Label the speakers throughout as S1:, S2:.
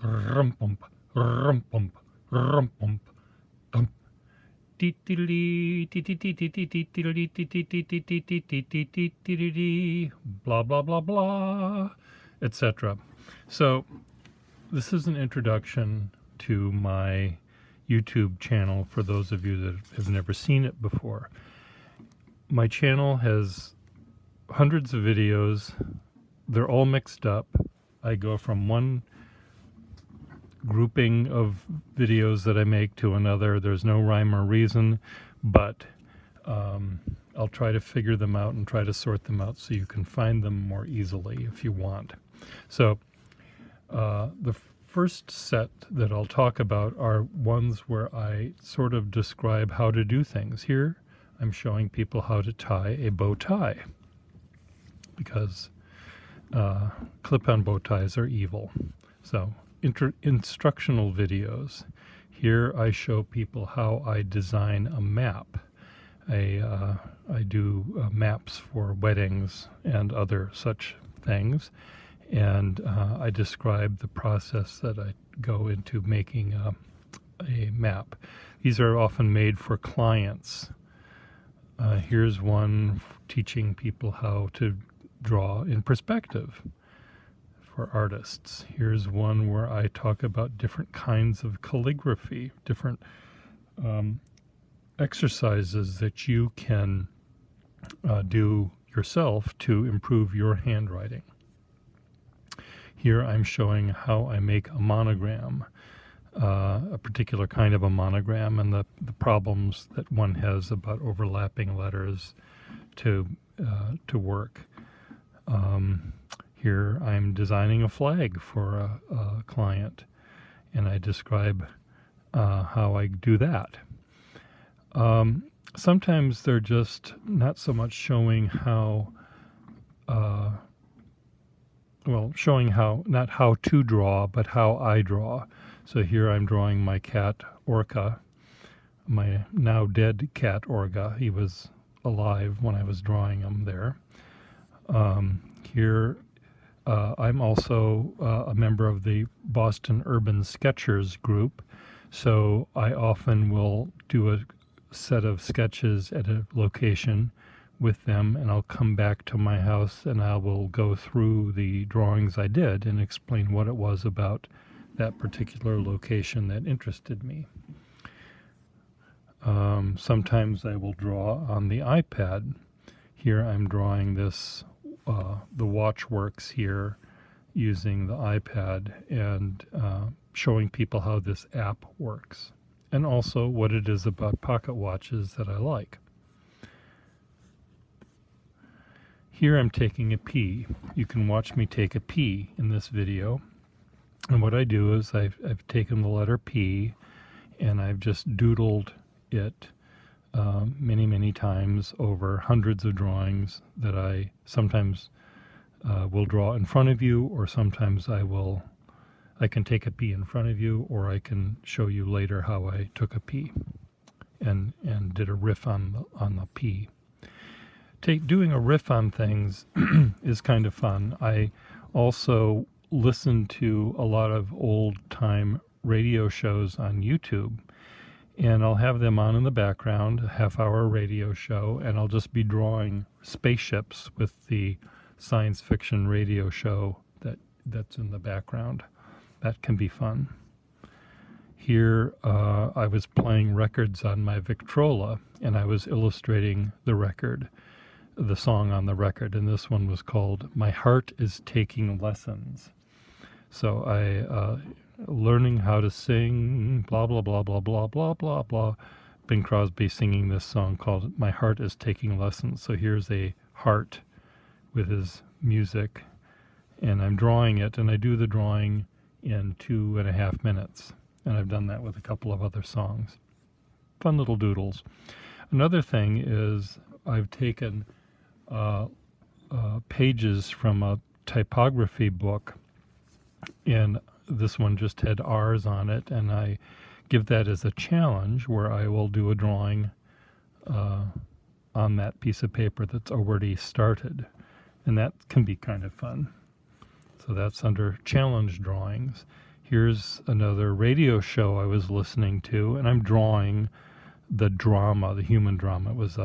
S1: Rum-pump, rum-pump, rum-pump, thump. Blah, blah, blah, blah, etc. So this is an introduction to my YouTube channel for those of you that have never seen it before. My channel has hundreds of videos. They're all mixed up. I go from one grouping of videos that I make to another. There's no rhyme or reason, but I'll try to figure them out and try to sort them out so you can find them more easily if you want. So the first set that I'll talk about are ones where I sort of describe how to do things. Here I'm showing people how to tie a bow tie because clip-on bow ties are evil. So instructional videos. Here I show people how I design a map. I do maps for weddings and other such things, and I describe the process that I go into making a map. These are often made for clients. Here's one teaching people how to draw in perspective for artists. Here's one where I talk about different kinds of calligraphy, different exercises that you can do yourself to improve your handwriting. Here I'm showing how I make a monogram, a particular kind of a monogram, and the problems that one has about overlapping letters to work. Here I'm designing a flag for a client, and I describe how I do that. Sometimes they're just not so much showing how, showing how, not how to draw, but how I draw. So here I'm drawing my cat Orca, my now dead cat Orca. He was alive when I was drawing him there. Here I'm also a member of the Boston Urban Sketchers group, so I often will do a set of sketches at a location with them, and I'll come back to my house and I will go through the drawings I did and explain what it was about that particular location that interested me. Sometimes I will draw on the iPad. Here I'm drawing this the Watchworks here using the iPad and showing people how this app works, and also what it is about pocket watches that I like. Here I'm taking a P. You can watch me take a P in this video, and what I do is I've taken the letter P and I've just doodled it many times over hundreds of drawings that I sometimes will draw in front of you, or sometimes I can take a P in front of you, or I can show you later how I took a P and did a riff on the P. Doing a riff on things is kind of fun. I also listen to a lot of old-time radio shows on YouTube, and I'll have them on in the background, a half-hour radio show, and I'll just be drawing spaceships with the science fiction radio show that's in the background. That can be fun. Here I was playing records on my Victrola, and I was illustrating the record, the song on the record, and this one was called "My Heart is Taking Lessons." So I learning how to sing, blah, blah, blah, blah, blah, blah, blah, blah. Bing Crosby singing this song called "My Heart is Taking Lessons." So here's a heart with his music, and I'm drawing it, and I do the drawing in 2.5 minutes. And I've done that with a couple of other songs. Fun little doodles. Another thing is I've taken pages from a typography book, and this one just had R's on it, and I give that as a challenge where I will do a drawing on that piece of paper that's already started, and that can be kind of fun. So that's under challenge drawings. Here's another radio show I was listening to, and I'm drawing the drama, the human drama. It was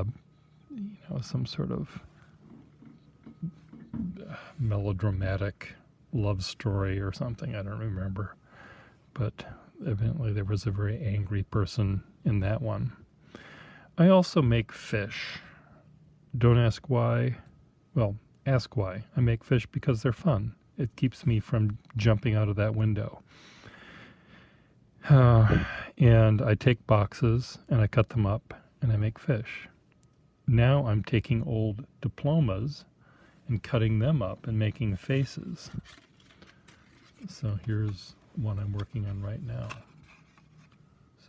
S1: some sort of melodramatic love story or something. I don't remember. But evidently there was a very angry person in that one. I also make fish. Don't ask why. Well, ask why. I make fish because they're fun. It keeps me from jumping out of that window. And I take boxes and I cut them up and I make fish. Now I'm taking old diplomas and cutting them up and making faces. So here's one I'm working on right now.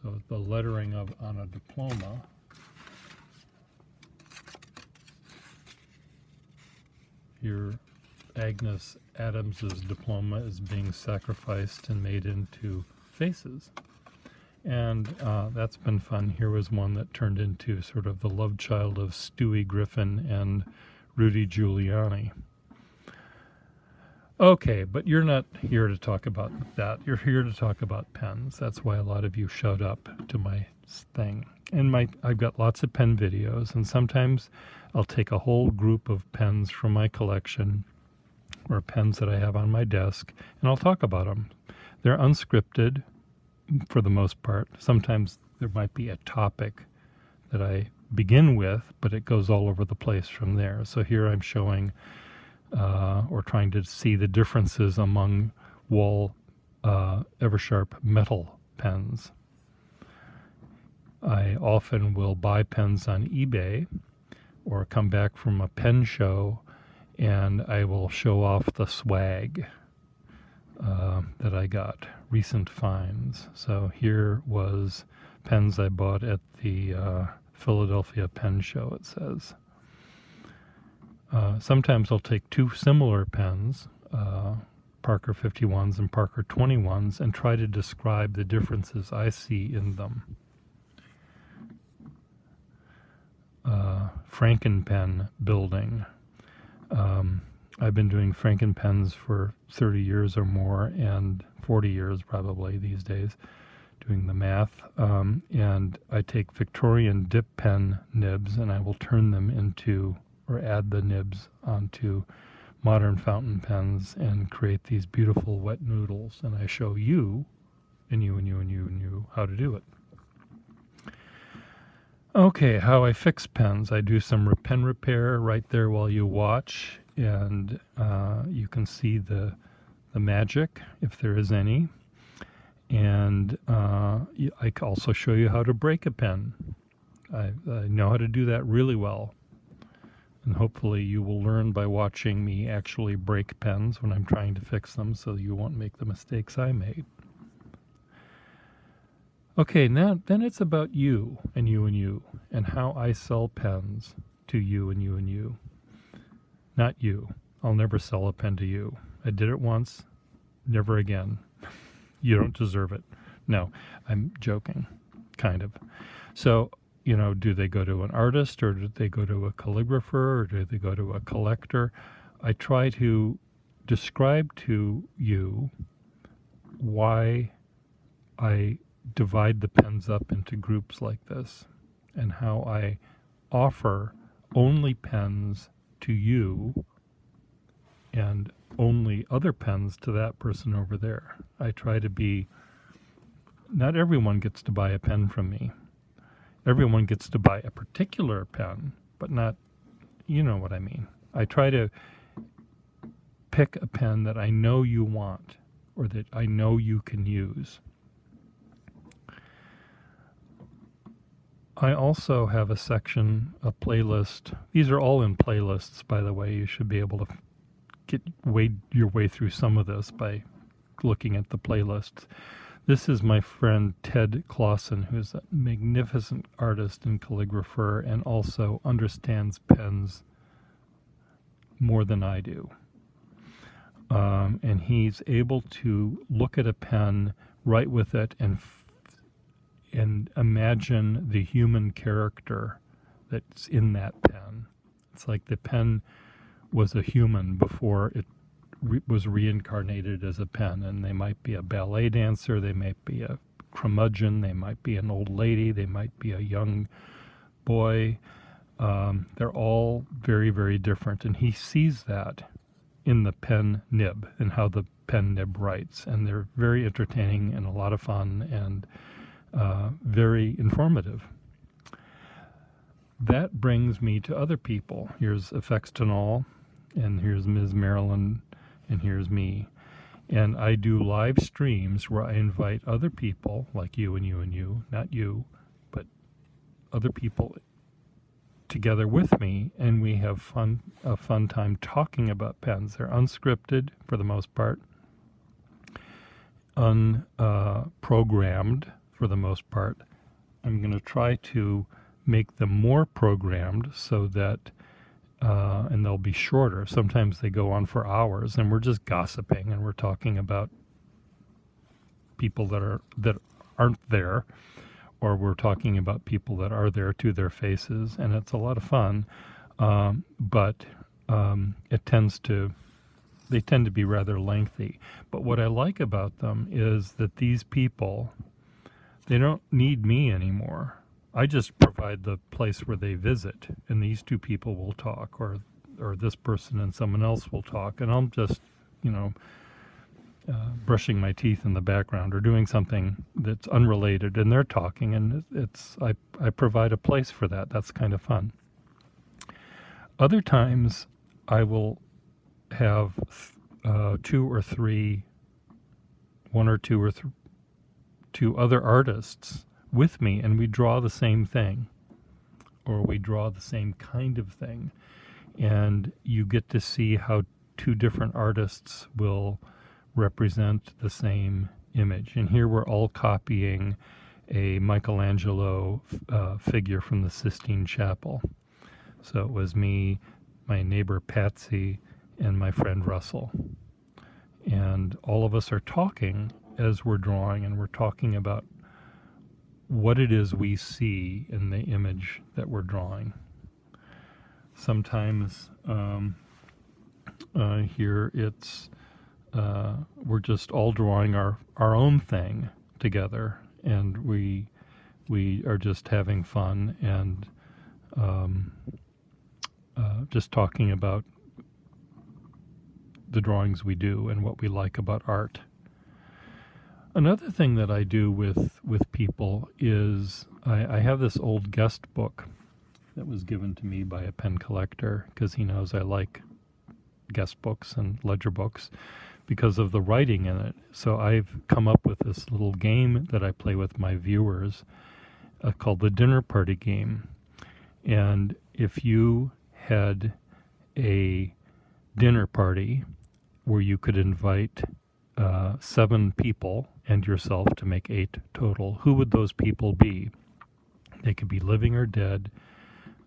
S1: So the lettering on a diploma. Here, Agnes Adams's diploma is being sacrificed and made into faces. And that's been fun. Here was one that turned into sort of the love child of Stewie Griffin and Rudy Giuliani. Okay, but you're not here to talk about that. You're here to talk about pens. That's why a lot of you showed up to my thing. And I've got lots of pen videos, and sometimes I'll take a whole group of pens from my collection or pens that I have on my desk, and I'll talk about them. They're unscripted for the most part. Sometimes there might be a topic that I begin with, but it goes all over the place from there. So here I'm showing or trying to see the differences among Wall Eversharp metal pens. I often will buy pens on eBay or come back from a pen show and I will show off the swag that I got, recent finds. So here was pens I bought at the Philadelphia Pen Show, it says. Sometimes I'll take two similar pens, Parker 51s and Parker 21s, and try to describe the differences I see in them. Frankenpen building. I've been doing Frankenpens for 30 years or more, and 40 years probably these days, doing the math. And I take Victorian dip pen nibs and I will turn them into, or add the nibs onto modern fountain pens and create these beautiful wet noodles. And I show you, and you, and you, and you, and you, how to do it. Okay, how I fix pens. I do some pen repair right there while you watch, and you can see the magic, if there is any. And I can also show you how to break a pen. I know how to do that really well. And hopefully you will learn by watching me actually break pens when I'm trying to fix them, so you won't make the mistakes I made. Okay, now then it's about you and you and you, and how I sell pens to you and you and you. Not you. I'll never sell a pen to you. I did it once, never again. You don't deserve it. No, I'm joking, kind of. So, do they go to an artist, or do they go to a calligrapher, or do they go to a collector? I try to describe to you why I divide the pens up into groups like this, and how I offer only pens to you and only other pens to that person over there. I try to be, not everyone gets to buy a pen from me. Everyone gets to buy a particular pen, but not, you know what I mean. I try to pick a pen that I know you want, or that I know you can use. I also have a section, a playlist. These are all in playlists, by the way. You should be able to wade your way through some of this by looking at the playlists. This is my friend Ted Clausen, who's a magnificent artist and calligrapher and also understands pens more than I do. And he's able to look at a pen, write with it, and imagine the human character that's in that pen. It's like the pen was a human before it was reincarnated as a pen, and they might be a ballet dancer, they might be a curmudgeon, they might be an old lady, they might be a young boy. They're all very, very different, and he sees that in the pen nib and how the pen nib writes, and they're very entertaining and a lot of fun and very informative. That brings me to other people. Here's Effects Tonal, and here's Ms. Marilyn, and here's me. And I do live streams where I invite other people, like you and you and you, not you, but other people together with me, and we have a fun time talking about pens. They're unscripted for the most part, unprogrammed for the most part. I'm going to try to make them more programmed so that, and they'll be shorter. Sometimes they go on for hours, and we're just gossiping, and we're talking about people that aren't there, or we're talking about people that are there to their faces, and it's a lot of fun. But they tend to be rather lengthy. But what I like about them is that these people, they don't need me anymore. I just provide the place where they visit, and these two people will talk, or this person and someone else will talk, and I'm just, brushing my teeth in the background or doing something that's unrelated, and they're talking, and I provide a place for that. That's kind of fun. Other times I will have one or two other artists with me, and we draw the same thing, or we draw the same kind of thing, and you get to see how two different artists will represent the same image. And here we're all copying a Michelangelo figure from the Sistine Chapel. So it was me, my neighbor Patsy, and my friend Russell. And all of us are talking as we're drawing, and we're talking about what it is we see in the image that we're drawing. Sometimes here it's we're just all drawing our own thing together, and we are just having fun and just talking about the drawings we do and what we like about art. Another thing that I do with people is I have this old guest book that was given to me by a pen collector, because he knows I like guest books and ledger books because of the writing in it. So I've come up with this little game that I play with my viewers called the Dinner Party Game. And if you had a dinner party where you could invite 7 people and yourself to make 8 total, who would those people be? They could be living or dead.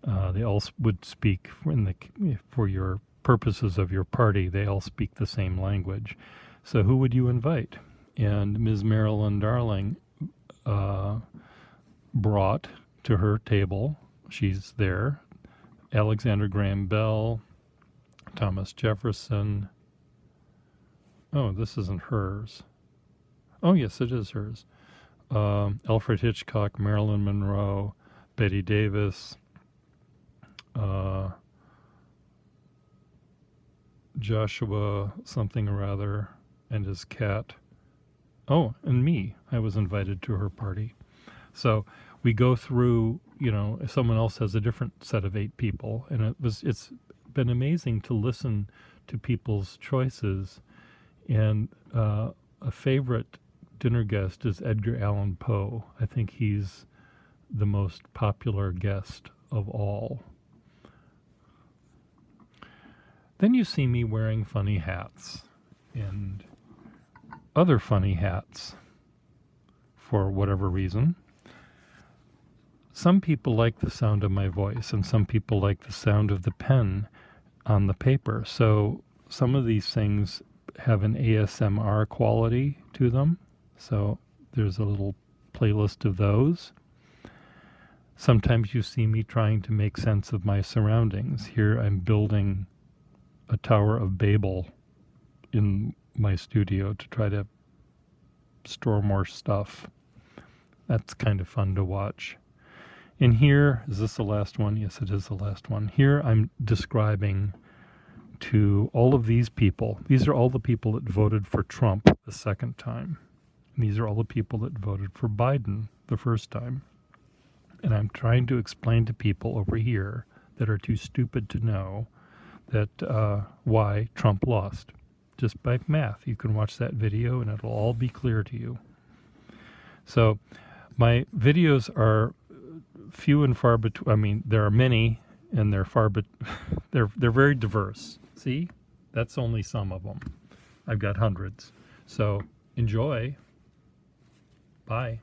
S1: They all would speak for your purposes of your party. They all speak the same language. So who would you invite? And Ms. Marilyn Darling brought to her table, she's there, Alexander Graham Bell, Thomas Jefferson. Oh, this isn't hers. Oh, yes, it is hers. Alfred Hitchcock, Marilyn Monroe, Betty Davis, Joshua something or other, and his cat. Oh, and me. I was invited to her party. So we go through, if someone else has a different set of 8 people, and it's been amazing to listen to people's choices. And a favorite dinner guest is Edgar Allan Poe. I think he's the most popular guest of all. Then you see me wearing funny hats and other funny hats for whatever reason. Some people like the sound of my voice, and some people like the sound of the pen on the paper. So some of these things have an ASMR quality to them. So there's a little playlist of those. Sometimes you see me trying to make sense of my surroundings. Here I'm building a Tower of Babel in my studio to try to store more stuff. That's kind of fun to watch. And here, is this the last one? Yes, it is the last one. Here I'm describing to all of these people. These are all the people that voted for Trump the second time. And these are all the people that voted for Biden the first time. And I'm trying to explain to people over here that are too stupid to know that why Trump lost. Just by math. You can watch that video and it'll all be clear to you. So my videos are few and far between. I mean, there are many, and they're far, but they're very diverse. See, that's only some of them. I've got hundreds. So enjoy. Bye.